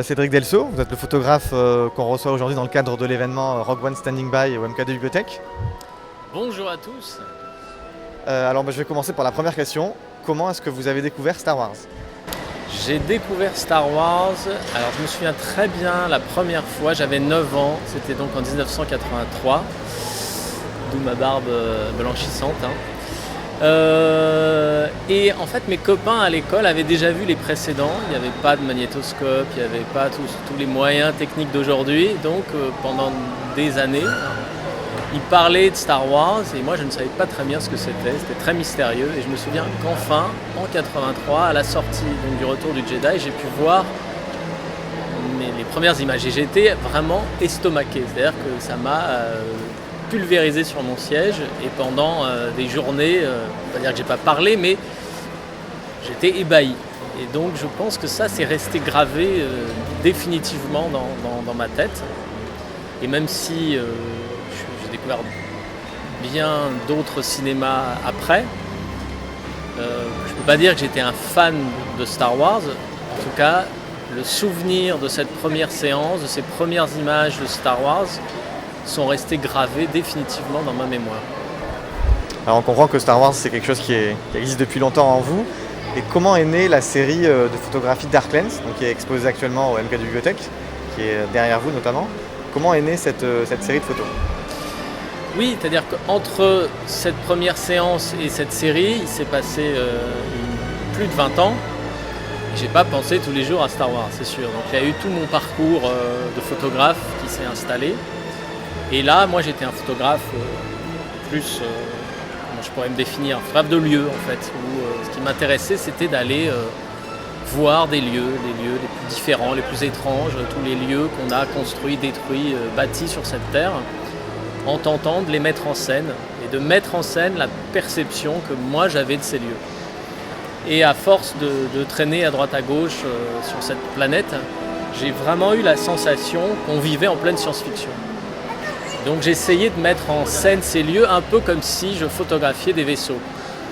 Cédric Delceau, vous êtes le photographe qu'on reçoit aujourd'hui dans le cadre de l'événement Rogue One Standing By au MK2 Bibliothèque. Bonjour à tous. Je vais commencer par la première question. Comment est-ce que vous avez découvert Star Wars? J'ai découvert Star Wars, alors je me souviens très bien la première fois, j'avais 9 ans, c'était donc en 1983, d'où ma barbe blanchissante. Et en fait mes copains à l'école avaient déjà vu les précédents, il n'y avait pas de magnétoscope, il n'y avait pas tous les moyens techniques d'aujourd'hui, donc pendant des années, ils parlaient de Star Wars et moi je ne savais pas très bien ce que c'était très mystérieux et je me souviens qu'enfin, en 83, à la sortie donc, du Retour du Jedi, j'ai pu voir les premières images et j'ai été vraiment estomaqué, c'est-à-dire que ça m'a pulvérisé sur mon siège et pendant des journées, on va dire que j'ai pas parlé mais j'étais ébahi. Et donc je pense que ça c'est resté gravé définitivement dans ma tête. Et même si j'ai découvert bien d'autres cinémas après, je ne peux pas dire que j'étais un fan de Star Wars. En tout cas, le souvenir de cette première séance, de ces premières images de Star Wars sont restés gravés définitivement dans ma mémoire. Alors on comprend que Star Wars c'est quelque chose qui existe depuis longtemps en vous. Et comment est née la série de photographie Dark Lens, donc qui est exposée actuellement au MK2 Bibliothèque, qui est derrière vous notamment? Comment est née cette série de photos? Oui, c'est-à-dire qu'entre cette première séance et cette série, il s'est passé plus de 20 ans. J'ai pas pensé tous les jours à Star Wars, c'est sûr. Donc il y a eu tout mon parcours de photographe qui s'est installé. Et là, moi j'étais un photographe plus, comment je pourrais me définir, un photographe de lieu en fait, où ce qui m'intéressait c'était d'aller voir des lieux, les lieux les plus différents, les plus étranges, tous les lieux qu'on a construits, détruits, bâtis sur cette terre, en tentant de les mettre en scène et de mettre en scène la perception que moi j'avais de ces lieux. Et à force de traîner à droite à gauche sur cette planète, j'ai vraiment eu la sensation qu'on vivait en pleine science-fiction. Donc j'ai essayé de mettre en scène ces lieux un peu comme si je photographiais des vaisseaux.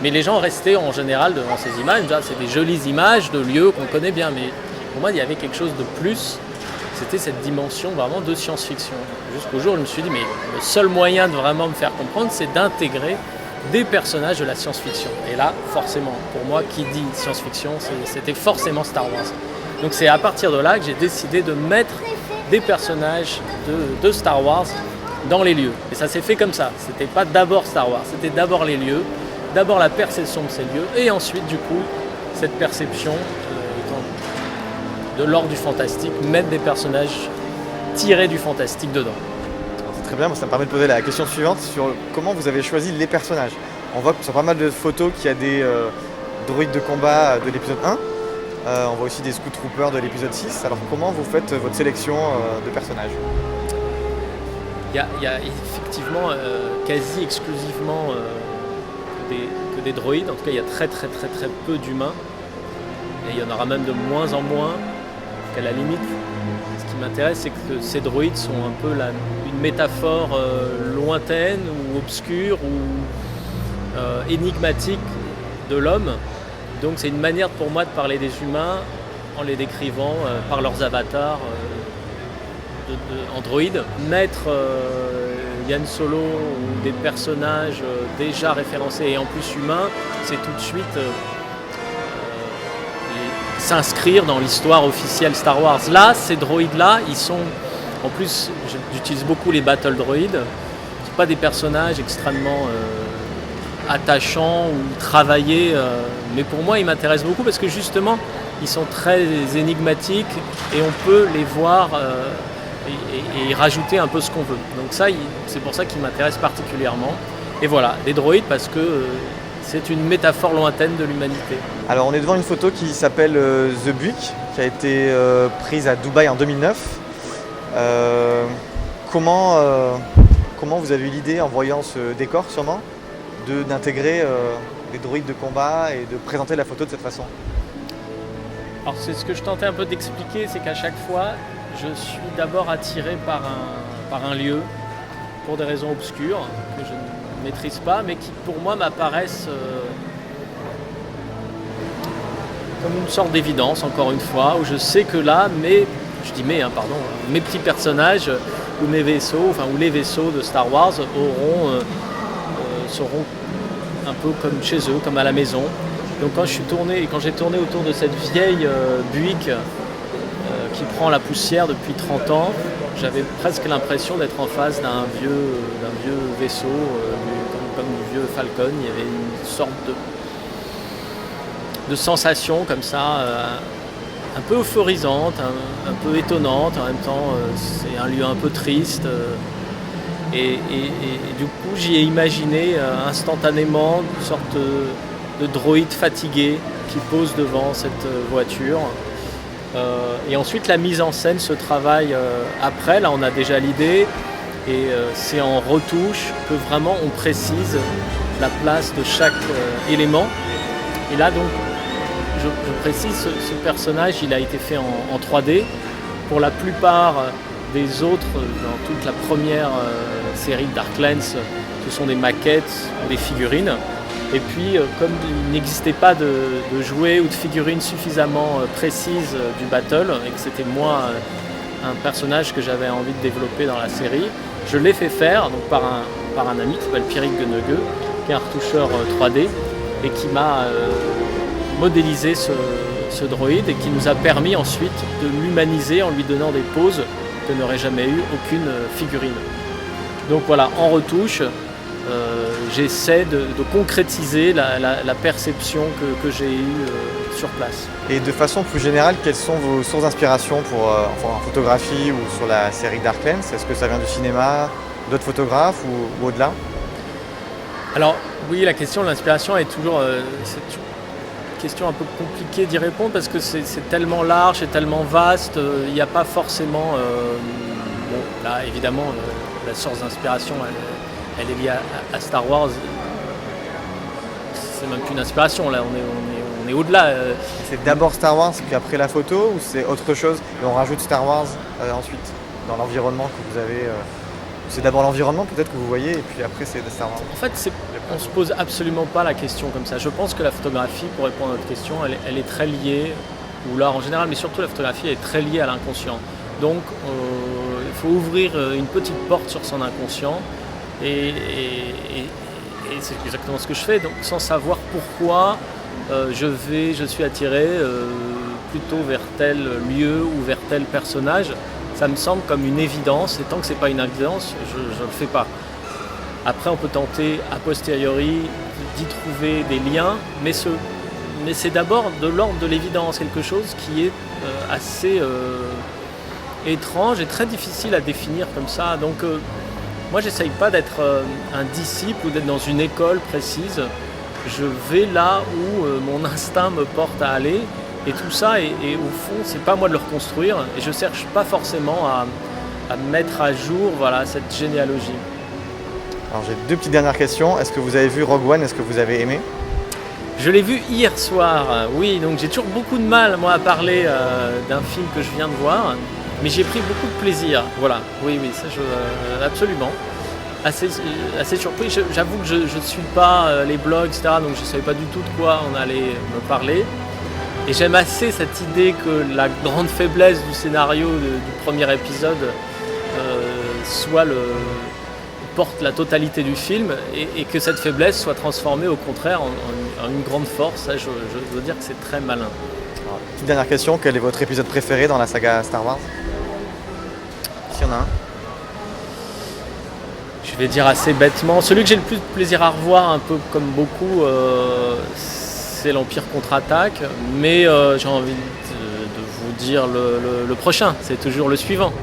Mais les gens restaient en général devant ces images, c'est des jolies images de lieux qu'on connaît bien, mais pour moi il y avait quelque chose de plus, c'était cette dimension vraiment de science-fiction. Jusqu'au jour où je me suis dit, mais le seul moyen de vraiment me faire comprendre, c'est d'intégrer des personnages de la science-fiction. Et là, forcément, pour moi, qui dit science-fiction, c'était forcément Star Wars. Donc c'est à partir de là que j'ai décidé de mettre des personnages de Star Wars dans les lieux. Et ça s'est fait comme ça, c'était pas d'abord Star Wars, c'était d'abord les lieux, d'abord la perception de ces lieux, et ensuite du coup, cette perception de l'ordre du fantastique, mettre des personnages tirés du fantastique dedans. C'est très bien, ça me permet de poser la question suivante sur comment vous avez choisi les personnages. On voit que sur pas mal de photos qu'il y a des droïdes de combat de l'épisode 1, on voit aussi des Scout Troopers de l'épisode 6, alors comment vous faites votre sélection de personnages? Il y a effectivement quasi exclusivement que des droïdes, en tout cas il y a très peu d'humains, et il y en aura même de moins en moins, qu'à la limite, ce qui m'intéresse c'est que ces droïdes sont un peu une métaphore lointaine ou obscure ou énigmatique de l'homme, donc c'est une manière pour moi de parler des humains en les décrivant par leurs avatars Android. Mettre Yann Solo ou des personnages déjà référencés et en plus humains, c'est tout de suite s'inscrire dans l'histoire officielle Star Wars. Là, ces droïdes-là, ils sont... En plus, j'utilise beaucoup les battle droïdes. Ce sont pas des personnages extrêmement attachants ou travaillés, mais pour moi, ils m'intéressent beaucoup parce que justement, ils sont très énigmatiques et on peut les voir et rajouter un peu ce qu'on veut. Donc ça, c'est pour ça qu'ils m'intéressent particulièrement. Et voilà, des droïdes parce que c'est une métaphore lointaine de l'humanité. Alors on est devant une photo qui s'appelle The Buick, qui a été prise à Dubaï en 2009. Comment vous avez eu l'idée, en voyant ce décor sûrement, d'intégrer les droïdes de combat et de présenter la photo de cette façon? Alors c'est ce que je tentais un peu d'expliquer, c'est qu'à chaque fois, je suis d'abord attiré par un lieu, pour des raisons obscures, que je ne maîtrise pas, mais qui pour moi m'apparaissent comme une sorte d'évidence, encore une fois, où je sais que là, mais je dis mais, pardon, mes petits personnages ou mes vaisseaux, ou les vaisseaux de Star Wars seront un peu comme chez eux, comme à la maison. Donc quand j'ai tourné autour de cette vieille Buick qui prend la poussière depuis 30 ans, j'avais presque l'impression d'être en face d'un vieux vaisseau, comme du vieux Falcon. Il y avait une sorte de sensation comme ça, un peu euphorisante, un peu étonnante. En même temps, c'est un lieu un peu triste. Et du coup, j'y ai imaginé instantanément une sorte de droïde fatigué qui pose devant cette voiture. Et ensuite, la mise en scène se travaille après. Là, on a déjà l'idée. Et c'est en retouche que vraiment on précise la place de chaque élément. Et là, donc, je précise, ce personnage, il a été fait en 3D. Pour la plupart des autres, dans toute la première série Darklands, ce sont des maquettes ou des figurines. Et puis, comme il n'existait pas de jouets ou de figurines suffisamment précises du battle, et que c'était moi un personnage que j'avais envie de développer dans la série, je l'ai fait faire donc, par un ami qui s'appelle Pierrick Gueneugueux, qui est un retoucheur 3D, et qui m'a modélisé ce droïde et qui nous a permis ensuite de l'humaniser en lui donnant des poses que n'aurait jamais eu aucune figurine. Donc voilà, en retouche, j'essaie de concrétiser la perception que j'ai eue sur place. Et de façon plus générale, quelles sont vos sources d'inspiration en photographie ou sur la série Darklands? Est-ce que ça vient du cinéma, d'autres photographes ou au-delà? Alors oui, la question de l'inspiration est toujours une question un peu compliquée d'y répondre parce que c'est tellement large et tellement vaste. Il n'y a pas forcément... là évidemment, la source d'inspiration, elle est liée à Star Wars. C'est même plus une inspiration, là, on est au-delà. C'est d'abord Star Wars, puis après la photo, ou c'est autre chose et on rajoute Star Wars ensuite dans l'environnement que vous avez C'est d'abord l'environnement peut-être que vous voyez, et puis après c'est Star Wars. En fait, on ne se pose absolument pas la question comme ça. Je pense que la photographie, pour répondre à votre question, elle est très liée, ou l'art en général, mais surtout la photographie est très liée à l'inconscient. Donc il faut ouvrir une petite porte sur son inconscient, et c'est exactement ce que je fais, donc sans savoir pourquoi je suis attiré plutôt vers tel lieu ou vers tel personnage. Ça me semble comme une évidence, et tant que c'est pas une évidence, je ne le fais pas. Après, on peut tenter a posteriori d'y trouver des liens, mais c'est d'abord de l'ordre de l'évidence, quelque chose qui est assez étrange et très difficile à définir comme ça. Donc moi, j'essaye pas d'être un disciple ou d'être dans une école précise. Je vais là où mon instinct me porte à aller. Et tout ça, et au fond, c'est pas moi de le reconstruire, et je cherche pas forcément à mettre à jour cette généalogie. Alors j'ai deux petites dernières questions. Est-ce que vous avez vu Rogue One? Est-ce que vous avez aimé? Je l'ai vu hier soir, oui, donc j'ai toujours beaucoup de mal, moi, à parler d'un film que je viens de voir, mais j'ai pris beaucoup de plaisir, voilà, oui, ça, absolument. Assez surpris, j'avoue que je ne suis pas les blogs, etc., donc je ne savais pas du tout de quoi on allait me parler. Et j'aime assez cette idée que la grande faiblesse du scénario du premier épisode porte la totalité du film, et que cette faiblesse soit transformée au contraire en une grande force. Ça, je dois dire que c'est très malin. Alors, petite dernière question, quel est votre épisode préféré dans la saga Star Wars? S'il y en a un. Je vais dire assez bêtement, celui que j'ai le plus de plaisir à revoir, un peu comme beaucoup, c'est l'Empire contre-attaque, mais j'ai envie de vous dire le prochain, c'est toujours le suivant.